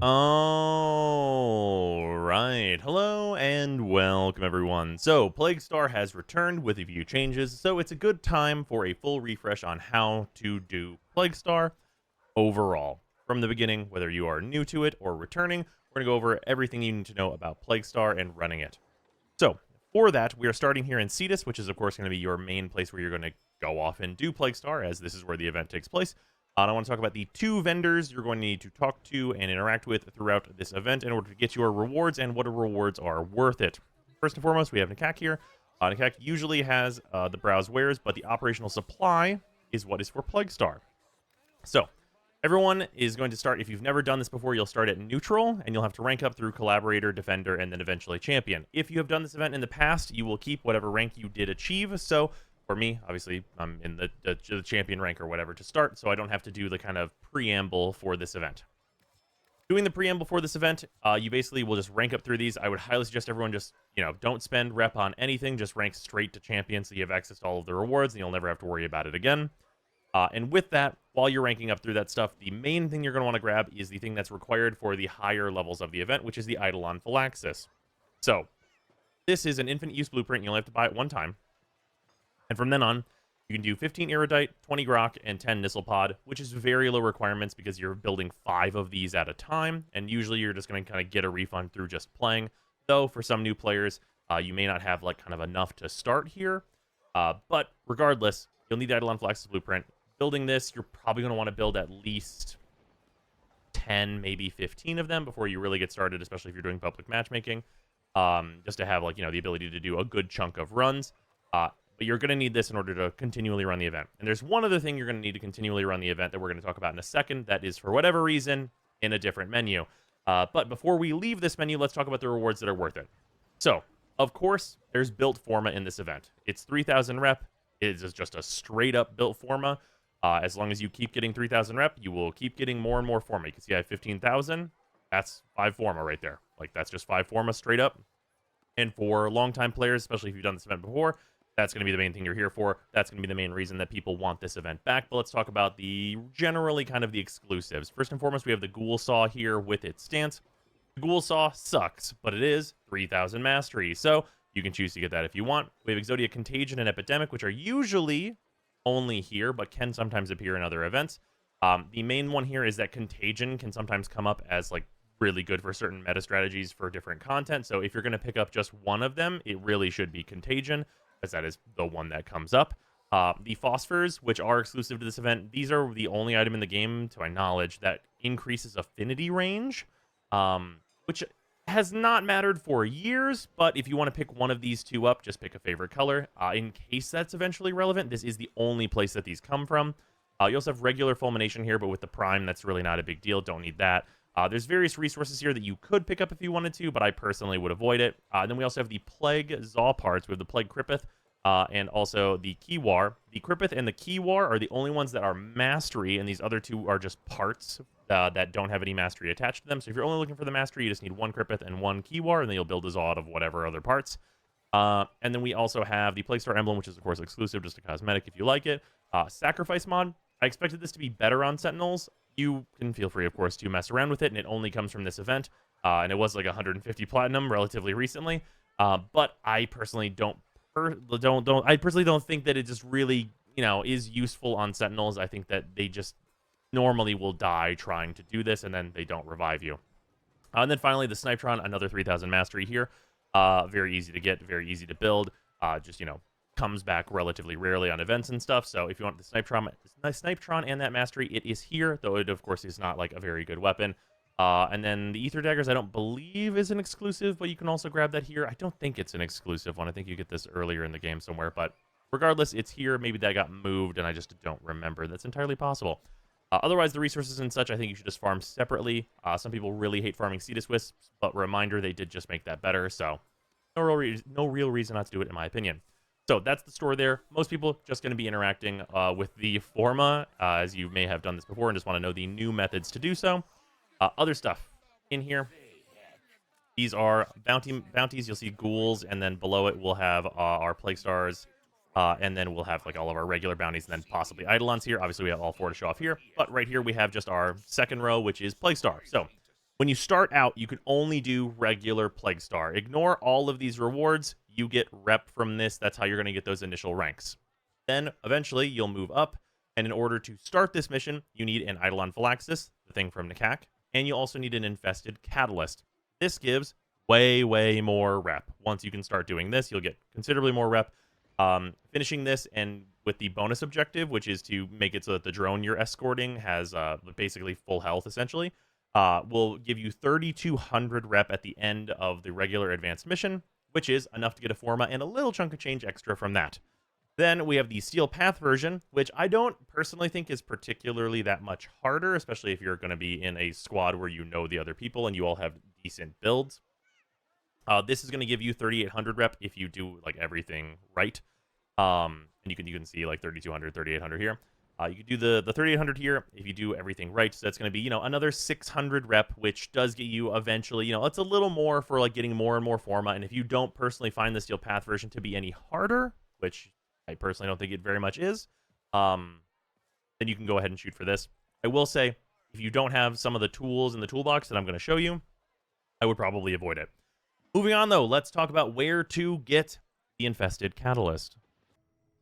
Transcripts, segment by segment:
All right. Hello and welcome, everyone. So, Plague Star has returned with a few changes, so it's a good time for a full refresh on how to do Plague Star overall. From the beginning, whether you are new to it or returning, we're going to go over everything you need to know about Plague Star and running it. So, for that, we are starting here in Cetus, which is, of course, going to be your main place where you're going to go off and do Plague Star, as this is where the event takes place. And I want to talk about the two vendors you're going to need to talk to and interact with throughout this event in order to get your rewards and what rewards are worth it. First and foremost, we have Nakak here. Nakak usually has the browse wares, but the operational supply is what is for Plague Star. So, everyone is going to start, if you've never done this before, you'll start at neutral, and you'll have to rank up through collaborator, defender, and then eventually champion. If you have done this event in the past, you will keep whatever rank you did achieve. So, for me, obviously, I'm in the champion rank or whatever to start, so I don't have to do the kind of preamble for this event. Doing the preamble for this event, you basically will just rank up through these. I would highly suggest everyone just, don't spend rep on anything. Just rank straight to champion so you have access to all of the rewards, and you'll never have to worry about it again. And with that, while you're ranking up through that stuff, the main thing you're going to want to grab is the thing that's required for the higher levels of the event, which is the Eidolon Phylaxis. So, this is an infinite use blueprint. You'll have to buy it one time. And from then on, you can do 15 Erudite, 20 Grok, and 10 Nisselpod, which is very low requirements because you're building 5 of these at a time, and usually you're just going to kind of get a refund through just playing. Though, for some new players, you may not have kind of enough to start here. But regardless, you'll need the Eidolon Phylaxis blueprint. Building this, you're probably going to want to build at least 10, maybe 15 of them before you really get started, especially if you're doing public matchmaking, just to have the ability to do a good chunk of runs. But you're going to need this in order to continually run the event. And there's one other thing you're going to need to continually run the event that we're going to talk about in a second that is, for whatever reason, in a different menu. But before we leave this menu, let's talk about the rewards that are worth it. So, of course, there's built Forma in this event. It's 3,000 rep. It is just a straight-up built Forma. As long as you keep getting 3,000 rep, you will keep getting more and more Forma. You can see I have 15,000. That's 5 Forma right there. That's just 5 Forma straight up. And for long-time players, especially if you've done this event before, that's going to be the main thing you're here for. That's going to be the main reason that people want this event back. But let's talk about the generally kind of the exclusives. First and foremost, we have the Ghoul Saw here with its stance. The Ghoul Saw sucks, but it is 3,000 mastery. So you can choose to get that if you want. We have Exodia Contagion and Epidemic, which are usually only here, but can sometimes appear in other events. The main one here is that Contagion can sometimes come up as really good for certain meta strategies for different content. So if you're going to pick up just one of them, it really should be Contagion, as that is the one that comes up. The Phosphors, which are exclusive to this event, these are the only item in the game, to my knowledge, that increases affinity range, which has not mattered for years, but if you want to pick one of these two up, just pick a favorite color. In case that's eventually relevant, this is the only place that these come from. You also have regular Fulmination here, but with the Prime, that's really not a big deal. Don't need that. There's various resources here that you could pick up if you wanted to, but I personally would avoid it. Then we also have the Plague Zaw parts. We have the Plague Krippith, and also the Kiwar. The Krippith and the Kiwar are the only ones that are mastery, and these other two are just parts that don't have any mastery attached to them. So if you're only looking for the mastery, you just need 1 Krippith and 1 Kiwar, and then you'll build a Zaw out of whatever other parts. And then we also have the Plague Star Emblem, which is, of course, exclusive, just a cosmetic if you like it. Sacrifice mod. I expected this to be better on Sentinels. You can feel free, of course, to mess around with it, and it only comes from this event. And it was 150 platinum relatively recently. But I personally don't think that it just really, is useful on Sentinels. I think that they just normally will die trying to do this, and then they don't revive you. And then finally, the Snipetron, another 3,000 mastery here. Very easy to get, very easy to build. Just, comes back relatively rarely on events and stuff. So if you want the Snipetron and that mastery, it is here, though it, of course, is not a very good weapon. And then the Ether Daggers, I don't believe is an exclusive, but you can also grab that here. I don't think it's an exclusive one. I think you get this earlier in the game somewhere, but regardless, it's here. Maybe that got moved, and I just don't remember. That's entirely possible. Otherwise, the resources and such, I think you should just farm separately. Some people really hate farming Cetus Wisps, but reminder, they did just make that better, so no real reason not to do it, in my opinion. So that's the store there. Most people just going to be interacting with the Forma, as you may have done this before and just want to know the new methods to do so. Other stuff in here. These are bounties. You'll see ghouls, and then below it we'll have our Plague Stars, and then we'll have all of our regular bounties, and then possibly Eidolons here. Obviously, we have all 4 to show off here, but right here we have just our second row, which is Plague Star. So When you start out, you can only do regular Plague Star. Ignore all of these rewards. You get rep from this. That's how you're going to get those initial ranks. Then, eventually, you'll move up. And in order to start this mission, you need an Eidolon Phylaxis, the thing from Nikak. And you also need an Infested Catalyst. This gives way, way more rep. Once you can start doing this, you'll get considerably more rep. Finishing this and with the bonus objective, which is to make it so that the drone you're escorting has basically full health, essentially, will give you 3,200 rep at the end of the regular advanced mission, which is enough to get a Forma and a little chunk of change extra from that. Then we have the Steel Path version, which I don't personally think is particularly that much harder, especially if you're going to be in a squad where you know the other people and you all have decent builds. This is going to give you 3,800 rep if you do like everything right. And you can see like 3,200, 3,800 here. You can do the 3,800 here if you do everything right. So that's going to be, another 600 rep, which does get you eventually, it's a little more for like getting more and more Forma. And if you don't personally find the Steel Path version to be any harder, which I personally don't think it very much is, then you can go ahead and shoot for this. I will say, if you don't have some of the tools in the toolbox that I'm going to show you, I would probably avoid it. Moving on, though, let's talk about where to get the Infested Catalyst.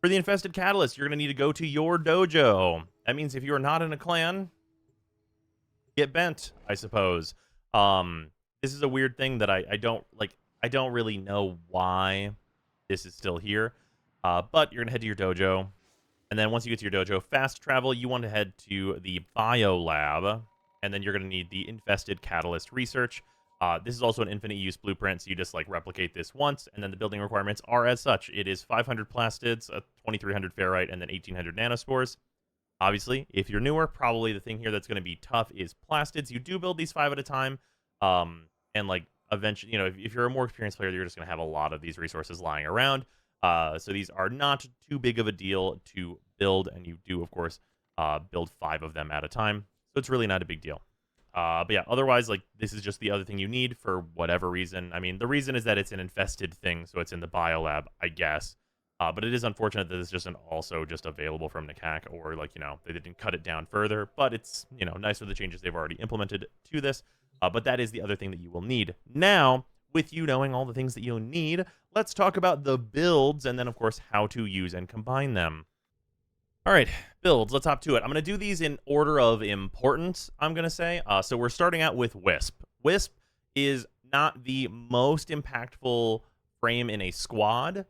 For the Infested Catalyst, you're going to need to go to your dojo. That means if you're not in a clan, get bent, I suppose. This is a weird thing that I don't really know why this is still here. But you're going to head to your dojo. And then once you get to your dojo, fast travel, you want to head to the Bio Lab. And then you're going to need the Infested Catalyst Research. This is also an infinite use blueprint, so you just replicate this once, and then the building requirements are as such. It is 500 plastids, 2,300 ferrite, and then 1,800 nanospores. Obviously, if you're newer, probably the thing here that's going to be tough is plastids. You do build these 5 at a time, and eventually, if you're a more experienced player, you're just going to have a lot of these resources lying around. So these are not too big of a deal to build, and you do, of course, build 5 of them at a time. So it's really not a big deal. But yeah, otherwise, this is just the other thing you need for whatever reason. I mean, the reason is that it's an infested thing, so it's in the biolab, I guess. But it is unfortunate that it's just also just available from Nikak, or they didn't cut it down further. But it's, nice with the changes they've already implemented to this. But that is the other thing that you will need. Now, with you knowing all the things that you'll need, let's talk about the builds, and then, of course, how to use and combine them. All right, builds, let's hop to it. I'm going to do these in order of importance, I'm going to say. So we're starting out with Wisp. Wisp is not the most impactful frame in a squad,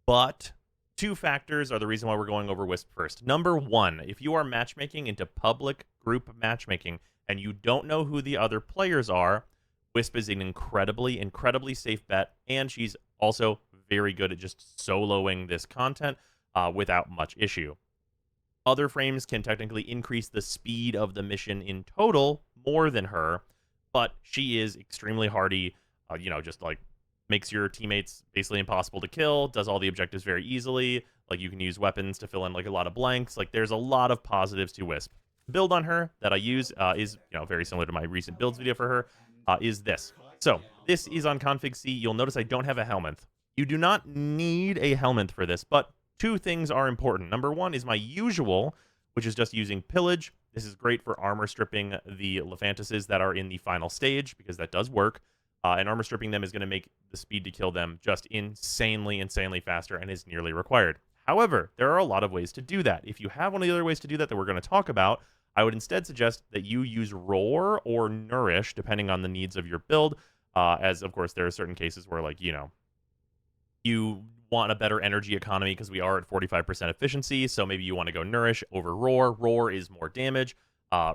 but 2 factors are the reason why we're going over Wisp first. Number 1, if you are matchmaking into public group matchmaking and you don't know who the other players are, Wisp is an incredibly safe bet, and she's also very good at just soloing this content without much issue. Other frames can technically increase the speed of the mission in total more than her, but she is extremely hardy, just makes your teammates basically impossible to kill, does all the objectives very easily, you can use weapons to fill in a lot of blanks, there's a lot of positives to Wisp. The build on her that I use is, very similar to my recent builds video for her, is this. So, this is on config C. You'll notice I don't have a helmet. You do not need a helmet for this, but 2 things are important. Number 1 is my usual, which is just using pillage. This is great for armor stripping the Lephantises that are in the final stage, because that does work. And armor stripping them is going to make the speed to kill them just insanely faster, and is nearly required. However, there are a lot of ways to do that. If you have one of the other ways to do that we're going to talk about, I would instead suggest that you use Roar or Nourish, depending on the needs of your build, as, of course, there are certain cases where, you want a better energy economy because we are at 45% efficiency, so maybe you want to go Nourish over Roar. Roar is more damage.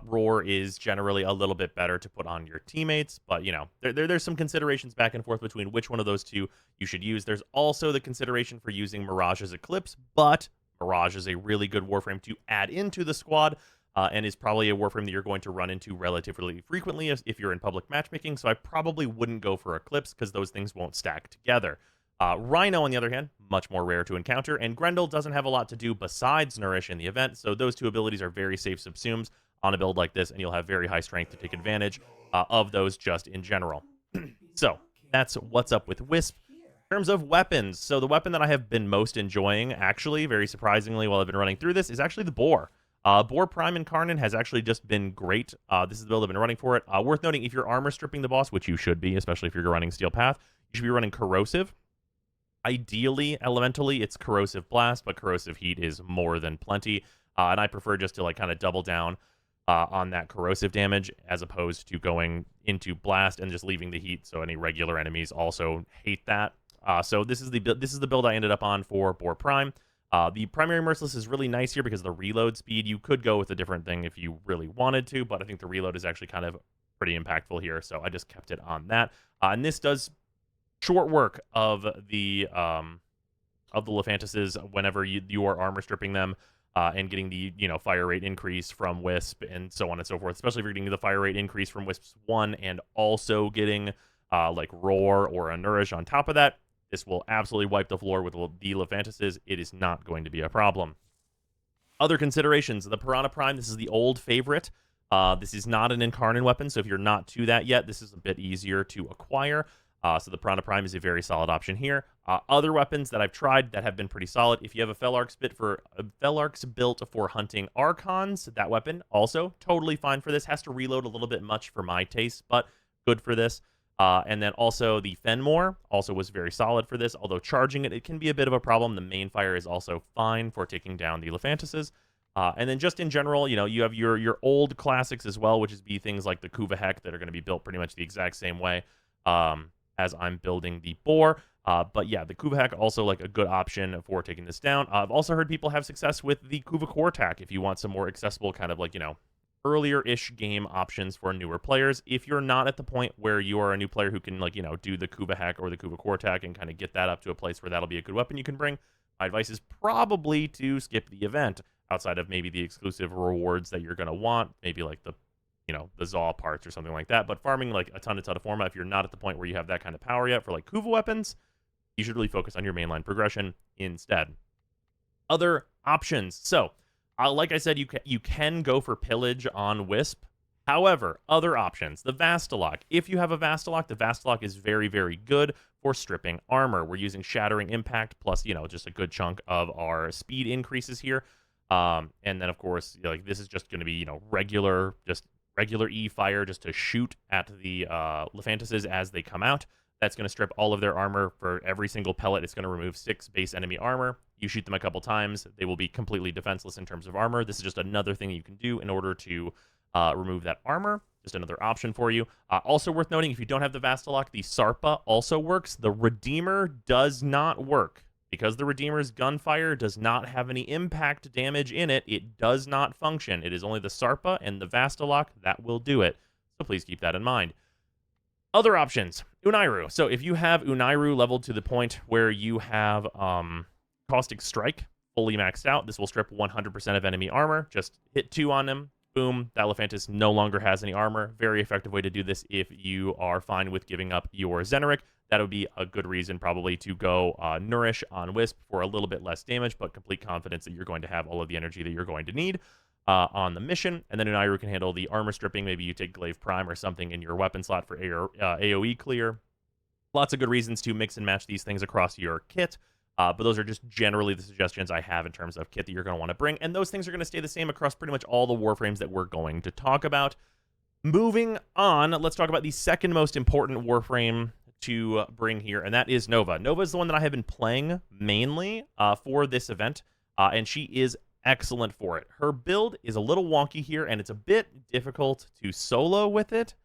Roar is generally a little bit better to put on your teammates, but, there's some considerations back and forth between which one of those 2 you should use. There's also the consideration for using Mirage's Eclipse, but Mirage is a really good Warframe to add into the squad, and is probably a Warframe that you're going to run into relatively frequently if you're in public matchmaking, so I probably wouldn't go for Eclipse because those things won't stack together. Rhino, on the other hand, much more rare to encounter, and Grendel doesn't have a lot to do besides Nourish in the event, so those 2 abilities are very safe subsumes on a build like this, and you'll have very high strength to take advantage of those just in general. So, that's what's up with Wisp. In terms of weapons, so the weapon that I have been most enjoying, actually, very surprisingly, while I've been running through this, is actually the Boar. Boar Prime Incarnate has actually just been great. This is the build I've been running for it. Worth noting, if you're armor stripping the boss, which you should be, especially if you're running Steel Path, you should be running Corrosive. Ideally, elementally, it's Corrosive Blast, but Corrosive Heat is more than plenty. And I prefer just to like kind of double down on that corrosive damage as opposed to going into Blast and just leaving the heat, so any regular enemies also hate that. So this is the build I ended up on for Boar Prime. The primary Merciless is really nice here because the reload speed. You could go with a different thing if you really wanted to, but I think the reload is actually kind of pretty impactful here, so I just kept it on that. And this does short work of the Lephantises whenever you are armor stripping them. And getting the, fire rate increase from Wisp and so on and so forth, especially if you're getting the fire rate increase from Wisp's 1 and also getting, like, Roar or a Nourish on top of that. This will absolutely wipe the floor with the Lephantises. It is not going to be a problem. Other considerations, the Piranha Prime, this is the old favorite. This is not an Incarnate weapon, so if you're not to that yet, this is a bit easier to acquire. So the Piranha Prime is a very solid option here. Other weapons that I've tried that have been pretty solid. If you have a Felarx built for hunting Archons, that weapon also totally fine for this. Has to reload a little bit much for my taste, but good for this. And then also the Fenmore also was very solid for this. Although charging it can be a bit of a problem. The main fire is also fine for taking down the Lephantises. And then just in general, you have your old classics as well, which is things like the Kuvahek that are going to be built pretty much the exact same way. As I'm building the Boar. But yeah, the Kuvahek also like a good option for taking this down. I've also heard people have success with the Kuvakortak if you want some more accessible kind of like, earlier-ish game options for newer players. If you're not at the point where you are a new player who can like, do the Kuvahek or the Kuvakortak and kind of get that up to a place where that'll be a good weapon you can bring, my advice is probably to skip the event outside of maybe the exclusive rewards that you're going to want, maybe like the Zaw parts or something like that. But farming like a ton of Forma, if you're not at the point where you have that kind of power yet for like Kuva weapons, you should really focus on your mainline progression instead. Other options. So, like I said, you can go for Pillage on Wisp. However, other options. The Vastalock. If you have a Vastalock, the Vastalock is very, very good for stripping armor. We're using Shattering Impact plus, just a good chunk of our speed increases here. And then, of course, this is just going to be, regular E fire just to shoot at the Lephantises as they come out. That's going to strip all of their armor. For every single pellet, it's going to remove 6 base enemy armor. You shoot them a couple times, they will be completely defenseless in terms of armor. This is just another thing you can do in order to remove that armor. Just another option for you. Also worth noting, if you don't have the Vastalock, the Sarpa also works. The Redeemer does not work. Because the Redeemer's gunfire does not have any impact damage in it, it does not function. It is only the Sarpa and the Vastalock that will do it. So please keep that in mind. Other options. Unairu. So if you have Unairu leveled to the point where you have Caustic Strike fully maxed out, this will strip 100% of enemy armor. Just hit 2 on them. Boom. That Lephantis no longer has any armor. Very effective way to do this if you are fine with giving up your Zeneric. That would be a good reason probably to go Nourish on Wisp for a little bit less damage, but complete confidence that you're going to have all of the energy that you're going to need on the mission. And then Unairu can handle the armor stripping. Maybe you take Glaive Prime or something in your weapon slot for AoE clear. Lots of good reasons to mix and match these things across your kit. But those are just generally the suggestions I have in terms of kit that you're going to want to bring. And those things are going to stay the same across pretty much all the Warframes that we're going to talk about. Moving on, let's talk about the second most important Warframe to bring here, and that is Nova. Nova is the one that I have been playing mainly for this event, and she is excellent for it. Her build is a little wonky here, and it's a bit difficult to solo with it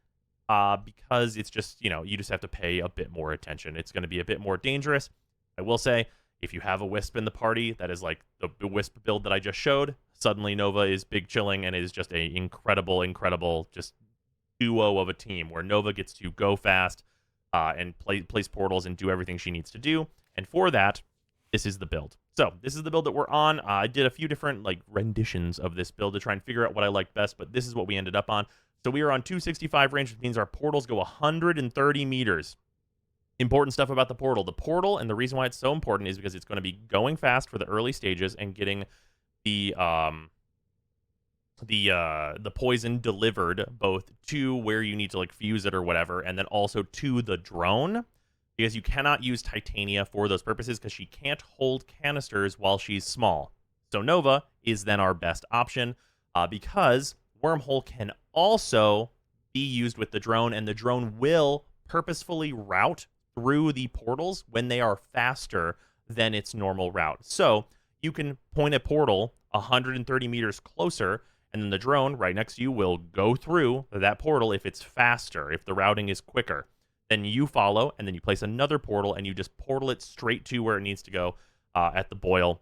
because it's just, you just have to pay a bit more attention. It's going to be a bit more dangerous. I will say, if you have a Wisp in the party, that is like the Wisp build that I just showed, suddenly Nova is big chilling and is just a incredible just duo of a team where Nova gets to go fast and place portals and do everything she needs to do. And for that, this is the build. So this is the build that we're on. I did a few different renditions of this build to try and figure out what I liked best, but this is what we ended up on. So we are on 265 range, which means our portals go 130 meters. Important stuff about the portal. The portal, and the reason why it's so important is because it's going to be going fast for the early stages and getting the poison delivered both to where you need to fuse it or whatever, and then also to the drone, because you cannot use Titania for those purposes because she can't hold canisters while she's small. So Nova is then our best option. because Wormhole can also be used with the drone, and the drone will purposefully route through the portals when they are faster than its normal route. So you can point a portal 130 meters closer, and then the drone right next to you will go through that portal if it's faster, if the routing is quicker. Then you follow, and then you place another portal, and you just portal it straight to where it needs to go at the boil,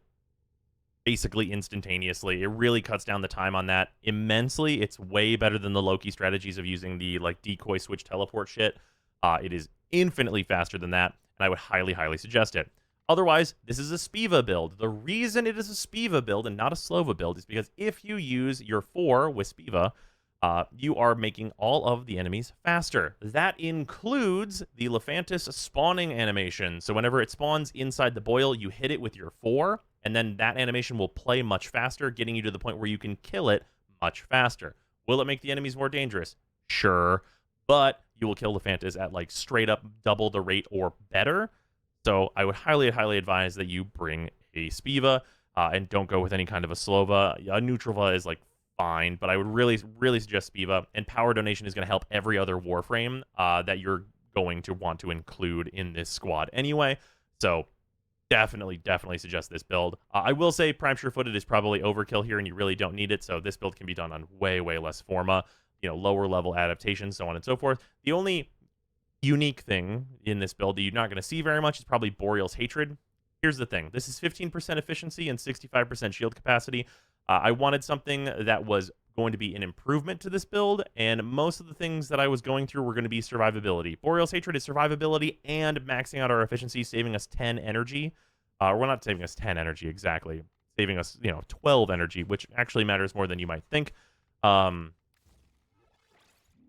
basically instantaneously. It really cuts down the time on that immensely. It's way better than the Loki strategies of using the like decoy switch teleport shit. It is infinitely faster than that, and I would highly, highly suggest it. Otherwise, this is a Spiva build. The reason it is a Spiva build and not a Slova build is because if you use your 4 with Spiva, you are making all of the enemies faster. That includes the Lephantis spawning animation. So whenever it spawns inside the boil, you hit it with your 4, and then that animation will play much faster, getting you to the point where you can kill it much faster. Will it make the enemies more dangerous? Sure, but you will kill Lephantis at like straight up double the rate or better. So I would highly, highly advise that you bring a Spiva and don't go with any kind of a Slova. A Neutralva is like fine, but I would really, really suggest Spiva. And power donation is going to help every other Warframe that you're going to want to include in this squad anyway. So definitely, definitely suggest this build. I will say Prime Sure-Footed is probably overkill here, and you really don't need it. So this build can be done on way, way less Forma, lower level adaptations, so on and so forth. The only unique thing in this build that you're not going to see very much is probably Boreal's Hatred. Here's the thing. This is 15% efficiency and 65% shield capacity. I wanted something that was going to be an improvement to this build, and most of the things that I was going through were going to be survivability. Boreal's Hatred is survivability and maxing out our efficiency, saving us 10 energy. We're not saving us 10 energy exactly, saving us, 12 energy, which actually matters more than you might think.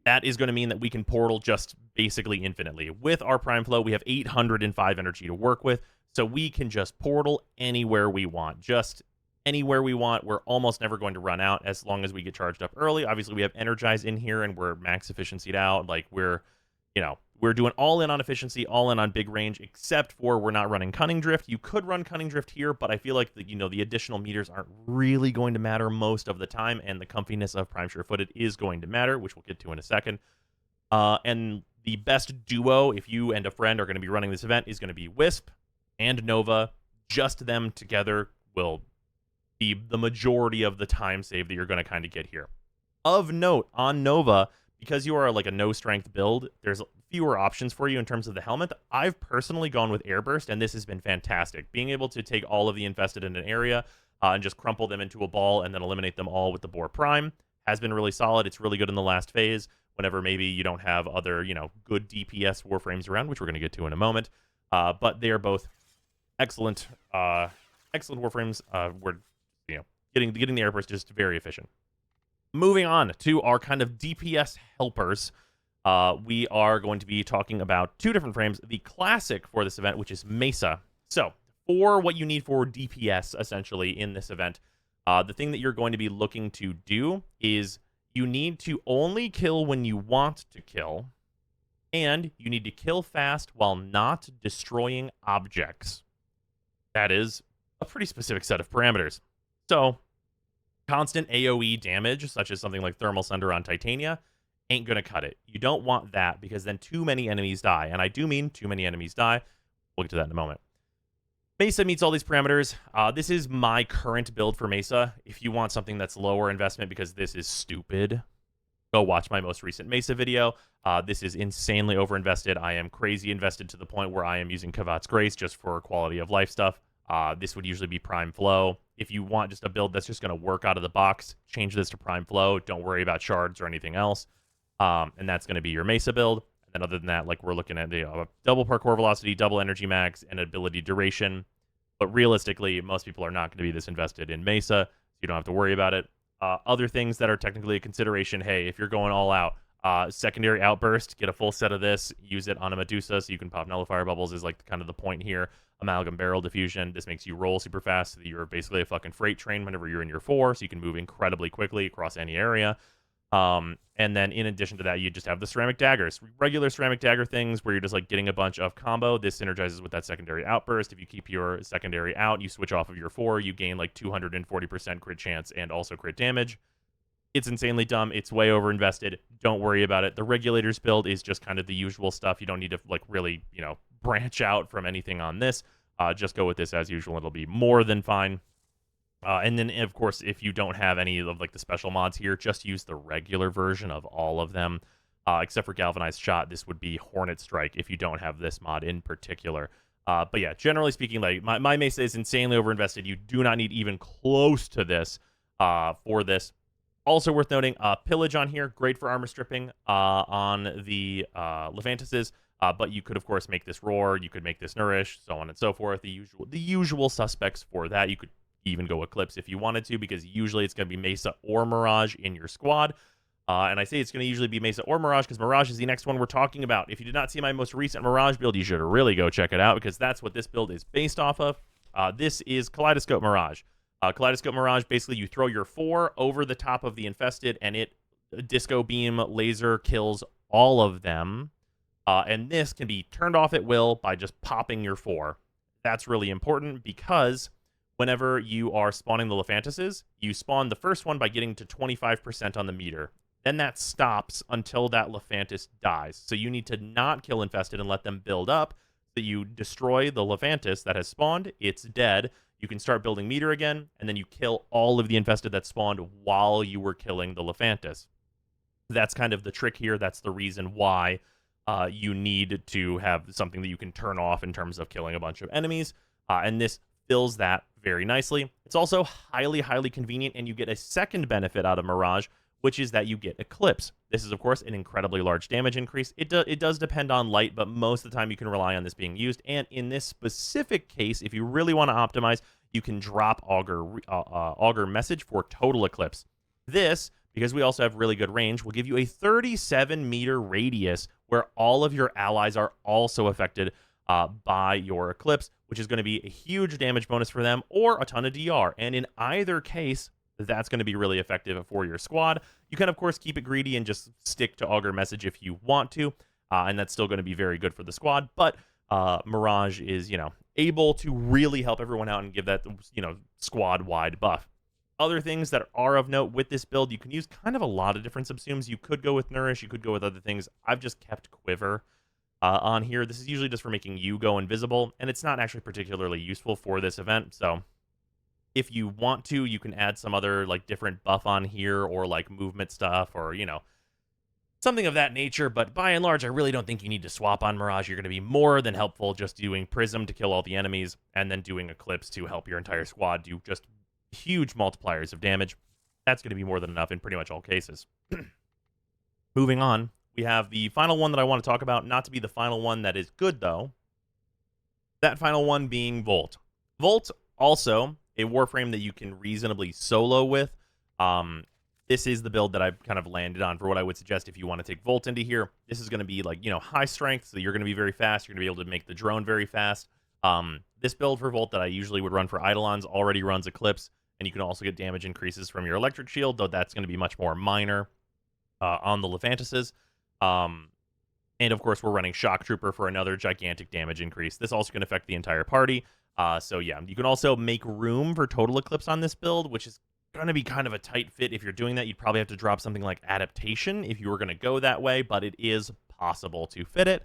That is going to mean that we can portal just basically infinitely. With our Prime Flow, we have 805 energy to work with, so we can just portal anywhere we want. Just anywhere we want. We're almost never going to run out as long as we get charged up early. Obviously, we have Energize in here, and we're max efficiency'd out. Like, we're doing all in on efficiency, all in on big range, except for we're not running Cunning Drift. You could run Cunning Drift here, but I feel like the additional meters aren't really going to matter most of the time, and the comfiness of Prime Sure-Footed is going to matter, which we'll get to in a second. And the best duo, if you and a friend are going to be running this event, is going to be Wisp and Nova. Just them together will be the majority of the time save that you're going to kind of get here. Of note, on Nova, because you are like a no-strength build, there's fewer options for you in terms of the helmet. I've personally gone with Airburst, and this has been fantastic. Being able to take all of the infested in an area and just crumple them into a ball and then eliminate them all with the Boar Prime has been really solid. It's really good in the last phase, whenever maybe you don't have other, good DPS Warframes around, which we're going to get to in a moment. But they are both excellent Warframes. We're, getting the Airburst just very efficient. Moving on to our kind of DPS helpers, we are going to be talking about two different frames. The classic for this event, which is Mesa. So, for what you need for DPS, essentially, in this event, the thing that you're going to be looking to do is you need to only kill when you want to kill, and you need to kill fast while not destroying objects. That is a pretty specific set of parameters. So, constant AoE damage, such as something like Thermal Sunder on Titania, ain't going to cut it. You don't want that, because then too many enemies die. And I do mean too many enemies die. We'll get to that in a moment. Mesa meets all these parameters. This is my current build for Mesa. If you want something that's lower investment, because this is stupid, go watch my most recent Mesa video. This is insanely overinvested. I am crazy invested to the point where I am using Kavat's Grace just for quality of life stuff. This would usually be Prime Flow. If you want just a build that's just going to work out of the box, change this to Prime Flow. Don't worry about shards or anything else. And that's going to be your Mesa build. And then other than that, like, we're looking at double parkour velocity, double energy max, and ability duration. But realistically, most people are not going to be this invested in Mesa, so you don't have to worry about it. Other things that are technically a consideration, hey, if you're going all out, secondary outburst, get a full set of this, use it on a Medusa so you can pop nullifier bubbles is like kind of the point here. Amalgam barrel diffusion, this makes you roll super fast so that you're basically a fucking freight train whenever you're in your 4, so you can move incredibly quickly across any area. And then in addition to that, you just have the ceramic daggers, regular ceramic dagger things where you're just like getting a bunch of combo. This synergizes with that secondary outburst. If you keep your secondary out, you switch off of your 4, you gain like 240% crit chance and also crit damage. It's insanely dumb. It's way overinvested. Don't worry about it. The Regulators build is just kind of the usual stuff. You don't need to like really, branch out from anything on this. Just go with this as usual. It'll be more than fine. And then, of course, if you don't have any of like the special mods here, just use the regular version of all of them. Except for Galvanized Shot, this would be Hornet Strike if you don't have this mod in particular. But yeah, generally speaking, like my Mesa is insanely overinvested. You do not need even close to this for this. Also worth noting, Pillage on here, great for armor stripping on the Levantises. But you could, of course, make this Roar. You could make this Nourish, so on and so forth. The usual suspects for that. You could even go Eclipse if you wanted to, because usually it's going to be Mesa or Mirage in your squad. And I say it's going to usually be Mesa or Mirage because Mirage is the next one we're talking about. If you did not see my most recent Mirage build, you should really go check it out because that's what this build is based off of. This is Kaleidoscope Mirage. Kaleidoscope Mirage, basically you throw your 4 over the top of the infested and it disco beam laser kills all of them. And this can be turned off at will by just popping your 4. That's really important because whenever you are spawning the Levantises, you spawn the first one by getting to 25% on the meter. Then that stops until that Levantis dies. So you need to not kill infested and let them build up. So you destroy the Levantis that has spawned. It's dead. You can start building meter again, and then you kill all of the infested that spawned while you were killing the Levantis. That's kind of the trick here. That's the reason why you need to have something that you can turn off in terms of killing a bunch of enemies. And this fills that very nicely. It's also highly, highly convenient, and you get a second benefit out of Mirage, which is that you get Eclipse. This is, of course, an incredibly large damage increase. It does depend on light, but most of the time you can rely on this being used. And in this specific case, if you really want to optimize, you can drop Augur Message for total Eclipse. This, because we also have really good range, will give you a 37-meter radius where all of your allies are also affected by your Eclipse, which is going to be a huge damage bonus for them or a ton of DR. And in either case, that's going to be really effective for your squad. You can, of course, keep it greedy and just stick to Augur Message if you want to, and that's still going to be very good for the squad. But Mirage is, able to really help everyone out and give that, squad-wide buff. Other things that are of note with this build, you can use kind of a lot of different subsumes. You could go with Nourish, you could go with other things. I've just kept Quiver on here. This is usually just for making you go invisible, and it's not actually particularly useful for this event, so if you want to, you can add some other like different buff on here or like movement stuff or, something of that nature. But by and large, I really don't think you need to swap on Mirage. You're going to be more than helpful just doing Prism to kill all the enemies and then doing Eclipse to help your entire squad do just huge multipliers of damage. That's going to be more than enough in pretty much all cases. Moving on, we have the final one that I want to talk about. Not to be the final one that is good, though. That final one being Volt. Volt also a Warframe that you can reasonably solo with. This is the build that I've kind of landed on for what I would suggest if you want to take Volt into here. This is going to be like, high strength, so you're going to be very fast. You're going to be able to make the drone very fast. This build for Volt that I usually would run for Eidolons already runs Eclipse, and you can also get damage increases from your electric shield, though that's going to be much more minor on the Levantises. And of course, we're running Shock Trooper for another gigantic damage increase. This also can affect the entire party. So yeah, you can also make room for total Eclipse on this build, which is going to be kind of a tight fit. If you're doing that, you'd probably have to drop something like Adaptation if you were going to go that way, but it is possible to fit it.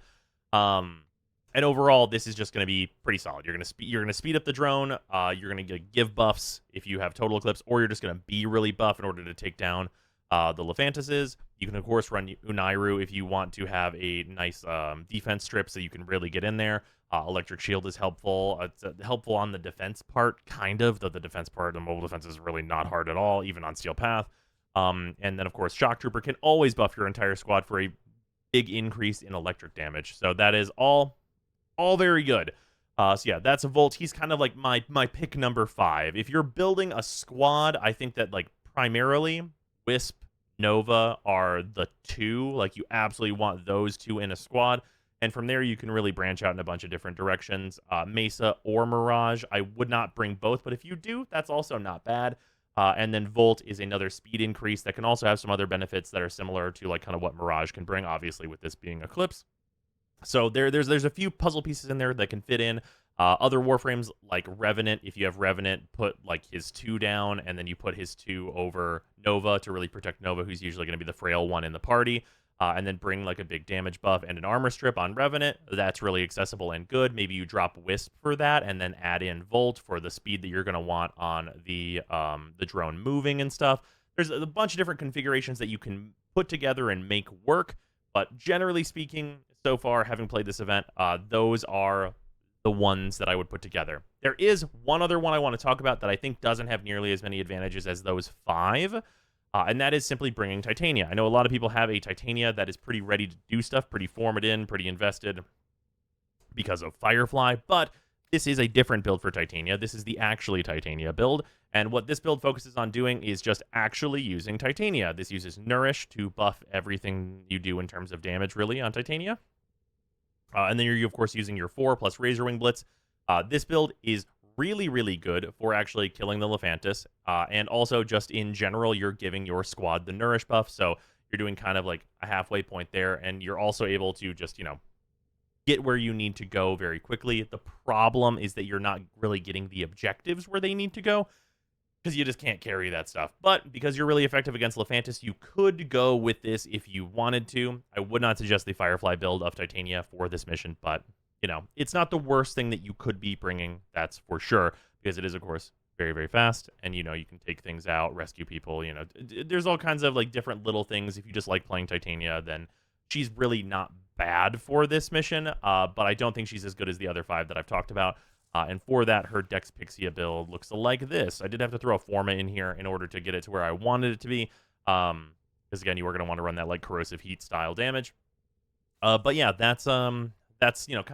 And overall, this is just going to be pretty solid. You're going to speed up the drone. You're going to give buffs if you have total Eclipse, or you're just going to be really buff in order to take down the Levantises. You can, of course, run Unairu if you want to have a nice defense strip so you can really get in there. Electric Shield is helpful. It's helpful on the defense part, kind of, though the defense part, the mobile defense is really not hard at all, even on Steel Path. And then, of course, Shock Trooper can always buff your entire squad for a big increase in electric damage. So that is all very good. So yeah, that's a Volt. He's kind of like my pick number 5. If you're building a squad, I think that like primarily Wisp, Nova are the 2. Like you absolutely want those 2 in a squad. And from there, you can really branch out in a bunch of different directions. Mesa or Mirage, I would not bring both, but if you do, that's also not bad. And then Volt is another speed increase that can also have some other benefits that are similar to like kind of what Mirage can bring, obviously with this being Eclipse. So there's a few puzzle pieces in there that can fit in. Other Warframes like Revenant, if you have Revenant, put like his 2 down, and then you put his 2 over Nova to really protect Nova, who's usually going to be the frail one in the party. And then bring like a big damage buff and an armor strip on Revenant. That's really accessible and good. Maybe you drop Wisp for that, and then add in Volt for the speed that you're going to want on the drone moving and stuff. There's a bunch of different configurations that you can put together and make work. But generally speaking, so far, having played this event, those are the ones that I would put together. There is one other one I want to talk about that I think doesn't have nearly as many advantages as those 5. And that is simply bringing Titania. I know a lot of people have a Titania that is pretty ready to do stuff, pretty formed in, pretty invested because of Firefly, but this is a different build for Titania. This is the actually Titania build, and what this build focuses on doing is just actually using Titania. This uses Nourish to buff everything you do in terms of damage, really, on Titania. And then you're, of course, using your 4 plus Razorwing Blitz. This build is really, really good for actually killing the Lephantis. And also, just in general, you're giving your squad the Nourish buff. So you're doing kind of like a halfway point there. And you're also able to just, get where you need to go very quickly. The problem is that you're not really getting the objectives where they need to go, because you just can't carry that stuff. But because you're really effective against Lephantis, you could go with this if you wanted to. I would not suggest the Firefly build of Titania for this mission, but it's not the worst thing that you could be bringing, that's for sure, because it is, of course, very, very fast, and, you can take things out, rescue people, there's all kinds of, like, different little things. If you just like playing Titania, then she's really not bad for this mission, but I don't think she's as good as the other 5 that I've talked about, and for that, her Dex Pixia build looks like this. I did have to throw a Forma in here in order to get it to where I wanted it to be, because, again, you were going to want to run that, like, corrosive heat style damage, but yeah, that's kind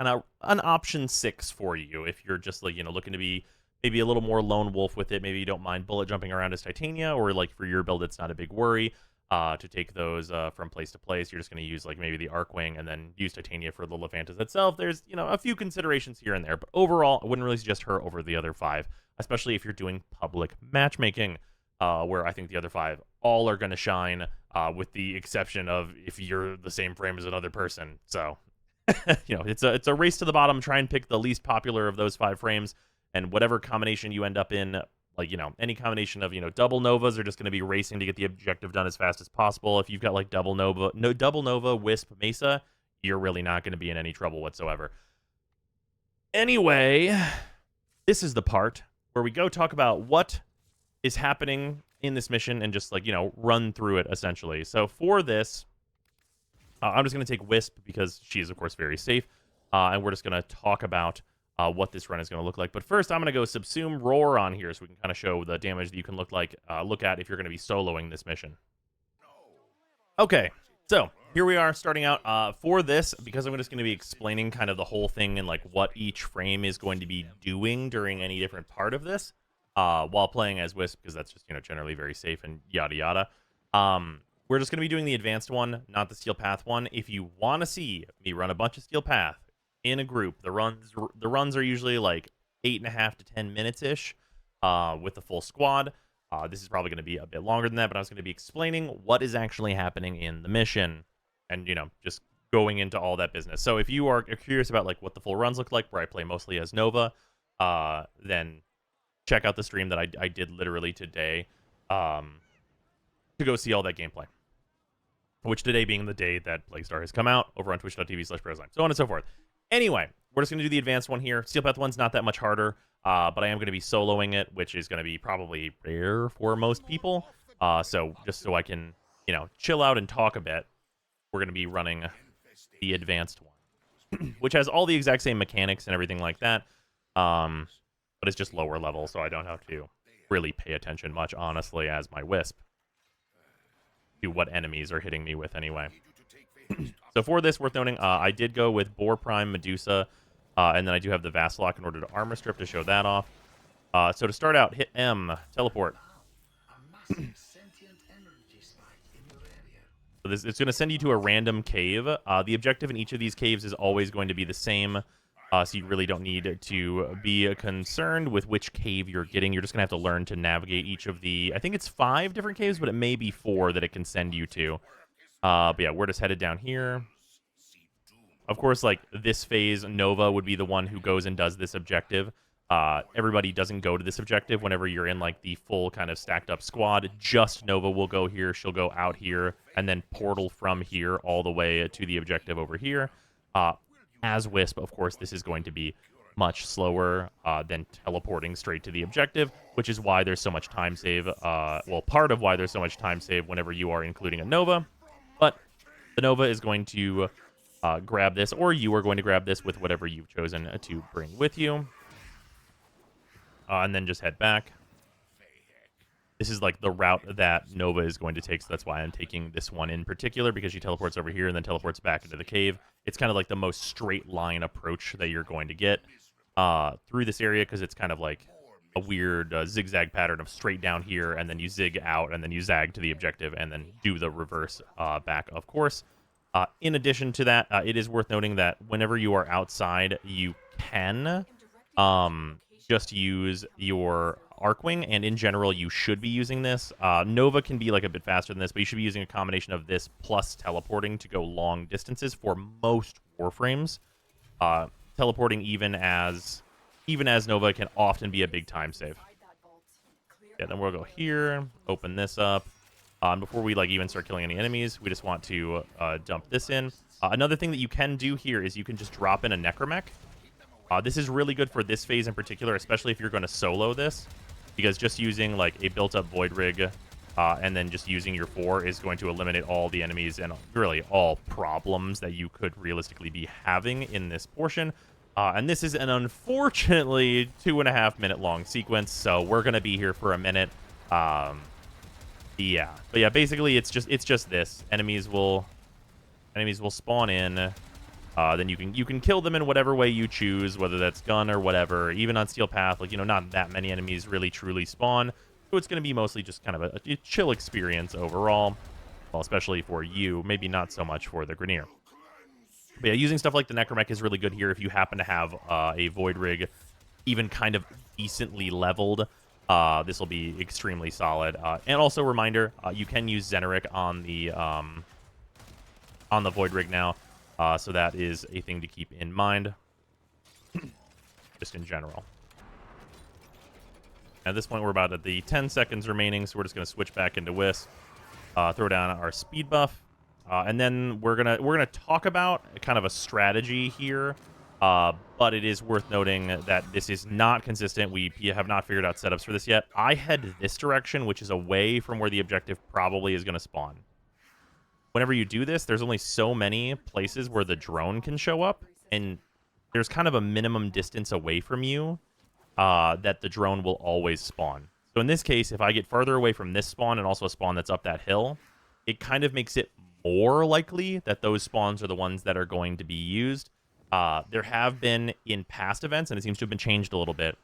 of an option 6 for you if you're just, like, looking to be maybe a little more lone wolf with it. Maybe you don't mind bullet jumping around as Titania, or like for your build, it's not a big worry to take those from place to place. You're just going to use like maybe the Arcwing and then use Titania for the Lephantis itself. There's, a few considerations here and there, but overall, I wouldn't really suggest her over the other 5, especially if you're doing public matchmaking, where I think the other 5 all are going to shine, with the exception of if you're the same frame as another person. So, it's a race to the bottom. Try and pick the least popular of those 5 frames, and whatever combination you end up in, like, any combination of, double Novas are just going to be racing to get the objective done as fast as possible. If you've got, like, double Nova, Wisp, Mesa, you're really not going to be in any trouble whatsoever. Anyway, this is the part where we go talk about what is happening in this mission and just, like, run through it, essentially. So for this, I'm just going to take Wisp because she is, of course, very safe, and we're just going to talk about what this run is going to look like. But first, I'm going to go Subsume Roar on here so we can kind of show the damage that you can look at if you're going to be soloing this mission. Okay, so here we are starting out for this, because I'm just going to be explaining kind of the whole thing and like what each frame is going to be doing during any different part of this while playing as Wisp, because that's just, generally very safe and yada yada. We're just going to be doing the advanced one, not the Steel Path one. If you want to see me run a bunch of Steel Path in a group, the runs are usually like 8.5 to 10 minutes ish, with the full squad. This is probably going to be a bit longer than that, but I was going to be explaining what is actually happening in the mission, and just going into all that business. So if you are curious about like what the full runs look like, where I play mostly as Nova, then check out the stream that I did literally today, to go see all that gameplay. Which today being the day that Plaguestar has come out over on twitch.tv/Brozime, so on and so forth. Anyway, we're just going to do the advanced one here. Steel Path 1's not that much harder, but I am going to be soloing it, which is going to be probably rare for most people. So just so I can, chill out and talk a bit, we're going to be running the advanced one, which has all the exact same mechanics and everything like that, but it's just lower level, so I don't have to really pay attention much, honestly, as my Wisp to what enemies are hitting me with anyway. So for this, worth noting, I did go with Boar Prime, Medusa, and then I do have the Vastlock in order to armor strip to show that off. So to start out, hit M, teleport. So it's going to send you to a random cave. The objective in each of these caves is always going to be the same, so you really don't need to be concerned with which cave you're getting. You're just going to have to learn to navigate each of the, I think it's 5 different caves, but it may be 4 that it can send you to. But yeah, we're just headed down here. Of course, like, this phase, Nova would be the one who goes and does this objective. Everybody doesn't go to this objective whenever you're in, like, the full kind of stacked up squad. Just Nova will go here. She'll go out here and then portal from here all the way to the objective over here. As Wisp, of course, this is going to be much slower than teleporting straight to the objective, which is why there's so much time save. Well, part of why there's so much time save whenever you are including a Nova. But the Nova is going to grab this, or you are going to grab this with whatever you've chosen to bring with you. And then just head back. This is like the route that Nova is going to take, so that's why I'm taking this one in particular, because she teleports over here and then teleports back into the cave. It's kind of like the most straight line approach that you're going to get through this area, because it's kind of like a weird zigzag pattern of straight down here, and then you zig out, and then you zag to the objective, and then do the reverse back, of course. In addition to that, it is worth noting that whenever you are outside, you can just use your Arcwing, and in general, you should be using this. Nova can be like a bit faster than this, but you should be using a combination of this plus teleporting to go long distances for most Warframes. Teleporting even as Nova can often be a big time save. Yeah, then we'll go here, open this up. Before we like even start killing any enemies, we just want to dump this in. Another thing that you can do here is you can just drop in a Necromech. This is really good for this phase in particular, especially if you're going to solo this, because just using like a built-up Void Rig and then just using your 4 is going to eliminate all the enemies and really all problems that you could realistically be having in this portion. And this is an unfortunately 2.5 minute long sequence, so we're going to be here for a minute. Yeah, but yeah, basically it's just this. Enemies will spawn in. Then you can kill them in whatever way you choose, whether that's gun or whatever. Even on Steel Path, like, you know, not that many enemies really truly spawn, so it's going to be mostly just kind of a chill experience overall. Well, especially for you, maybe not so much for the Grineer. But yeah, using stuff like the Necromech is really good here if you happen to have a Void Rig even kind of decently leveled. This will be extremely solid. And also, reminder, you can use Xeneric on the Void Rig now. So that is a thing to keep in mind, just in general. At this point, we're about at the 10 seconds remaining, so we're just going to switch back into Wisp, throw down our speed buff, and then we're gonna talk about kind of a strategy here. But it is worth noting that this is not consistent. We have not figured out setups for this yet. I head this direction, which is away from where the objective probably is going to spawn. Whenever you do this, there's only so many places where the drone can show up, and there's kind of a minimum distance away from you that the drone will always spawn. So in this case, if I get farther away from this spawn and also a spawn that's up that hill, it kind of makes it more likely that those spawns are the ones that are going to be used. There have been, in past events, and it seems to have been changed a little bit,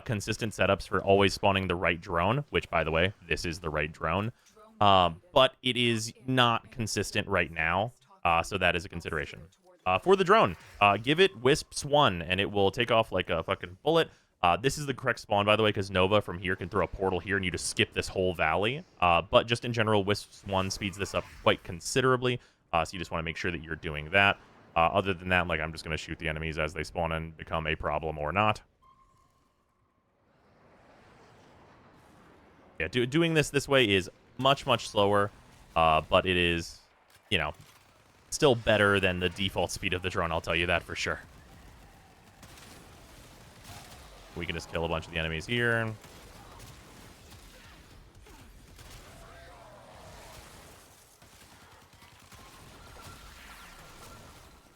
consistent setups for always spawning the right drone, which, by the way, this is the right drone. But it is not consistent right now, so that is a consideration. For the drone, give it Wisps 1, and it will take off like a fucking bullet. This is the correct spawn, by the way, because Nova from here can throw a portal here, and you just skip this whole valley. But just in general, Wisps 1 speeds this up quite considerably, so you just want to make sure that you're doing that. Other than that, like, I'm just going to shoot the enemies as they spawn and become a problem or not. Yeah, doing this way is much slower, but it is, you know, still better than the default speed of the drone, I'll tell you that for sure. We can just kill a bunch of the enemies here.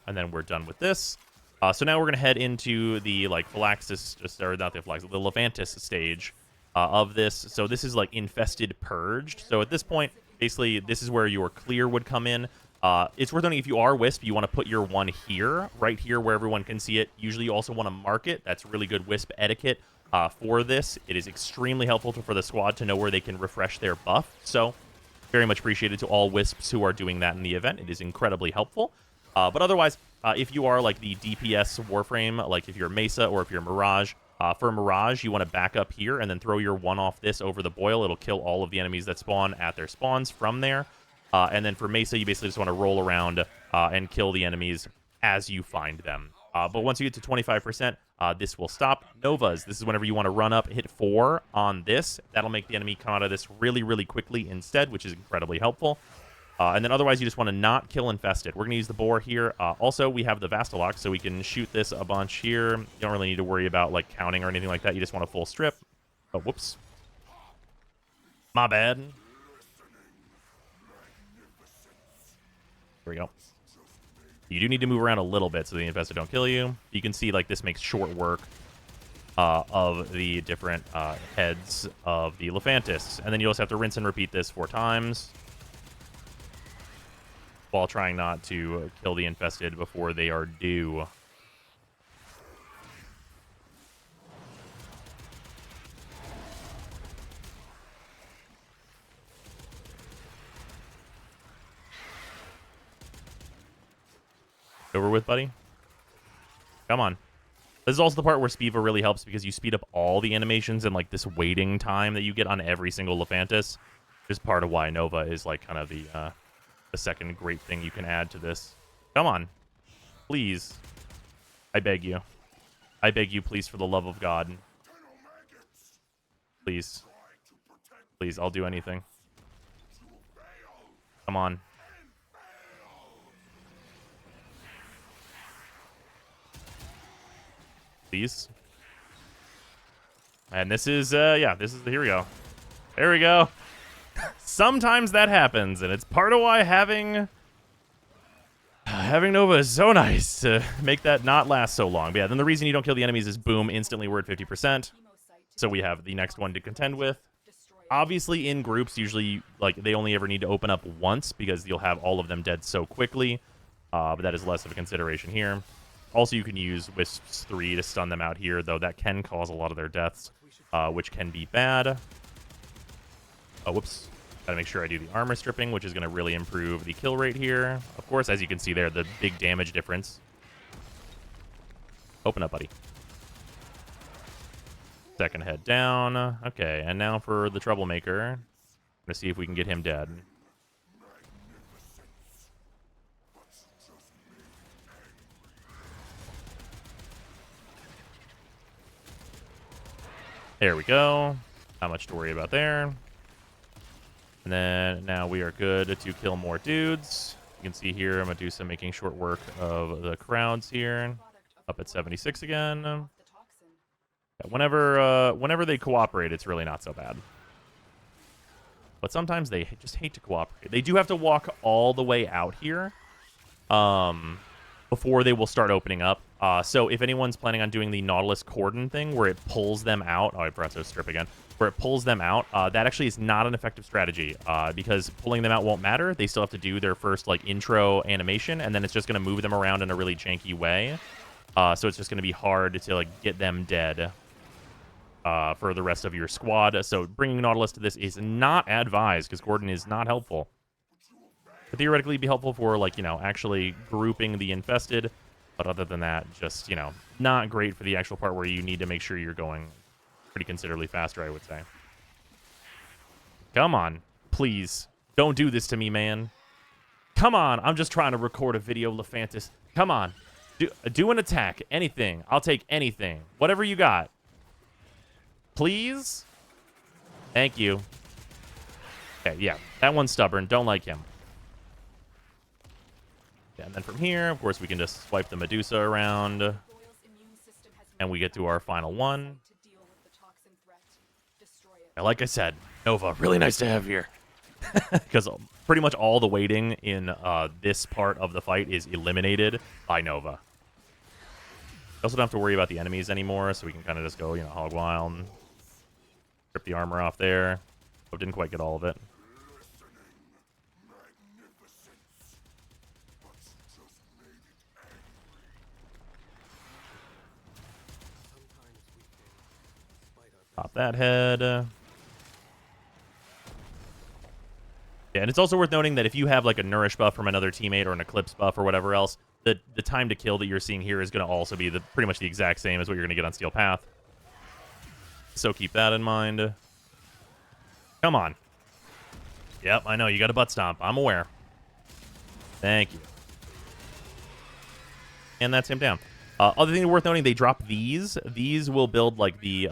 And then we're done with this. So now we're going to head into the, like, Phylaxis, or not the Phylaxis, the Levantis stage of this. So this is, like, Infested Purged. So at this point, basically, this is where your clear would come in. It's worth noting, if you are Wisp, you want to put your one here, right here where everyone can see it. Usually you also want to mark it. That's really good Wisp etiquette for this. It is extremely helpful for the squad to know where they can refresh their buff. So very much appreciated to all Wisps who are doing that in the event. It is incredibly helpful. But otherwise, if you are like the DPS Warframe, like if you're Mesa or if you're Mirage, for Mirage, you want to back up here and then throw your one off this over the boil. It'll kill all of the enemies that spawn at their spawns from there. And then for Mesa, you basically just want to roll around and kill the enemies as you find them. But once you get to 25%, this will stop. Novas, this is whenever you want to run up, hit 4 on this. That'll make the enemy come out of this really, really quickly instead, which is incredibly helpful. And then otherwise, you just want to not kill infested. We're going to use the boar here. Also, we have the Vastalock, so we can shoot this a bunch here. You don't really need to worry about like counting or anything like that. You just want a full strip. Oh, whoops. My bad. Here we go. You do need to move around a little bit so the infested don't kill you. You can see like this makes short work of the different heads of the Lephantis. And then you also have to rinse and repeat this 4 times. While trying not to kill the infested before they are due. Over with, buddy. Come on. This is also the part where Spiva really helps because you speed up all the animations and like this waiting time that you get on every single Lephantis. Which is part of why Nova is like kind of the second great thing you can add to this. Come on. Please. I beg you. I beg you, please, for the love of God. Please. Please, I'll do anything. Come on. Please. And this is, yeah, this is, here we go. There we go. Sometimes that happens, and it's part of why having Nova is so nice to make that not last so long. But yeah, then the reason you don't kill the enemies is boom, instantly we're at 50%. So we have the next one to contend with. Obviously, in groups, usually like they only ever need to open up once because you'll have all of them dead so quickly. But that is less of a consideration here. Also, you can use Wisps 3 to stun them out here, though that can cause a lot of their deaths, which can be bad. Oh, whoops. Gotta make sure I do the armor stripping, which is going to really improve the kill rate here. Of course, as you can see there, the big damage difference. Open up, buddy. Second head down. Okay, and now for the Troublemaker. Let's see if we can get him dead. There we go. Not much to worry about there. And then now we are good to kill more dudes. You can see here Medusa making short work of the crowds here. Up at 76 again. Yeah, whenever they cooperate, it's really not so bad. But sometimes they just hate to cooperate. They do have to walk all the way out here before they will start opening up. So if anyone's planning on doing the Nautilus Cordon thing where it pulls them out... Oh, I forgot to strip again. Where it pulls them out, that actually is not an effective strategy because pulling them out won't matter. They still have to do their first like intro animation, and then it's just going to move them around in a really janky way. So it's just going to be hard to like get them dead for the rest of your squad. So bringing Nautilus to this is not advised because Gordon is not helpful. Could theoretically be helpful for like, you know, actually grouping the infested. But other than that, just, you know, not great for the actual part where you need to make sure you're going pretty considerably faster, I would say. Come on. Please. Don't do this to me, man. Come on. I'm just trying to record a video, Lephantis. Come on. Do an attack. Anything. I'll take anything. Whatever you got. Please? Thank you. Okay, yeah. That one's stubborn. Don't like him. Yeah, and then from here, of course, we can just swipe the Medusa around. And we get to our final one. And like I said, Nova, really nice to have here. Because pretty much all the waiting in this part of the fight is eliminated by Nova. We also don't have to worry about the enemies anymore, so we can kind of just go, you know, hog wild. Strip the armor off there. Oh, didn't quite get all of it. Pop that head. Yeah, and it's also worth noting that if you have like a Nourish buff from another teammate or an Eclipse buff or whatever else, the time to kill that you're seeing here is going to also be pretty much the exact same as what you're going to get on Steel Path. So keep that in mind. Come on. Yep, I know. You got a butt stomp. I'm aware. Thank you. And that's him down. Other thing worth noting, they drop these. These will build like the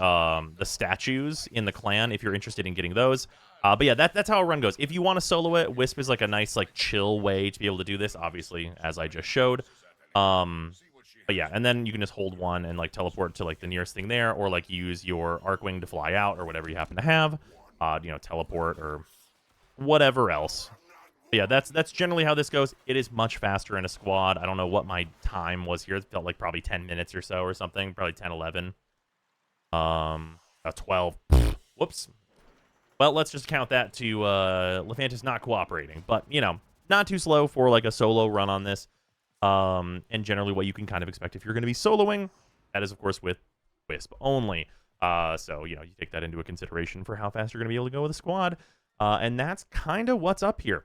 statues in the clan if you're interested in getting those. But yeah, that's how a run goes. If you want to solo it, Wisp is like a nice like chill way to be able to do this. Obviously, as I just showed. But yeah, and then you can just hold one and like teleport to like the nearest thing there, or like use your Arcwing to fly out or whatever you happen to have. You know, teleport or whatever else. But yeah, that's generally how this goes. It is much faster in a squad. I don't know what my time was here. It felt like probably 10 minutes or so or something. Probably 10, 11. 12. Whoops. Well, let's just count that to Lefantis not cooperating. But, you know, not too slow for like a solo run on this. And generally what you can kind of expect if you're going to be soloing. That is, of course, with Wisp only. So, you know, you take that into a consideration for how fast you're going to be able to go with a squad. And that's kind of what's up here.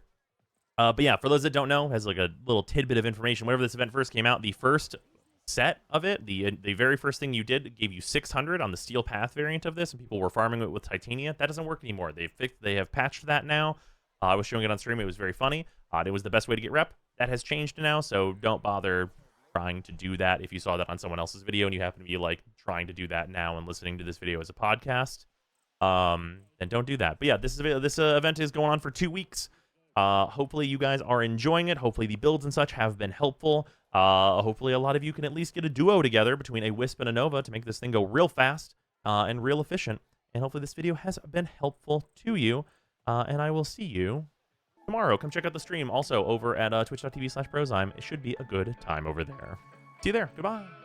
But yeah, for those that don't know, as like a little tidbit of information, whenever this event first came out, the first set of it, the very first thing you did gave you 600 on the Steel Path variant of this, and people were farming it with Titania. That doesn't work anymore. They have patched that now. I was showing it on stream. It was very funny. It was the best way to get rep. That has changed now, so don't bother trying to do that if you saw that on someone else's video and you happen to be like trying to do that now and listening to this video as a podcast. Then don't do that. But yeah, this event is going on for 2 weeks. Hopefully you guys are enjoying it. Hopefully the builds and such have been helpful. Hopefully a lot of you can at least get a duo together between a Wisp and a Nova to make this thing go real fast and real efficient. And hopefully this video has been helpful to you. And I will see you tomorrow. Come check out the stream also over at twitch.tv/Brozime. It should be a good time over there. See you there. Goodbye.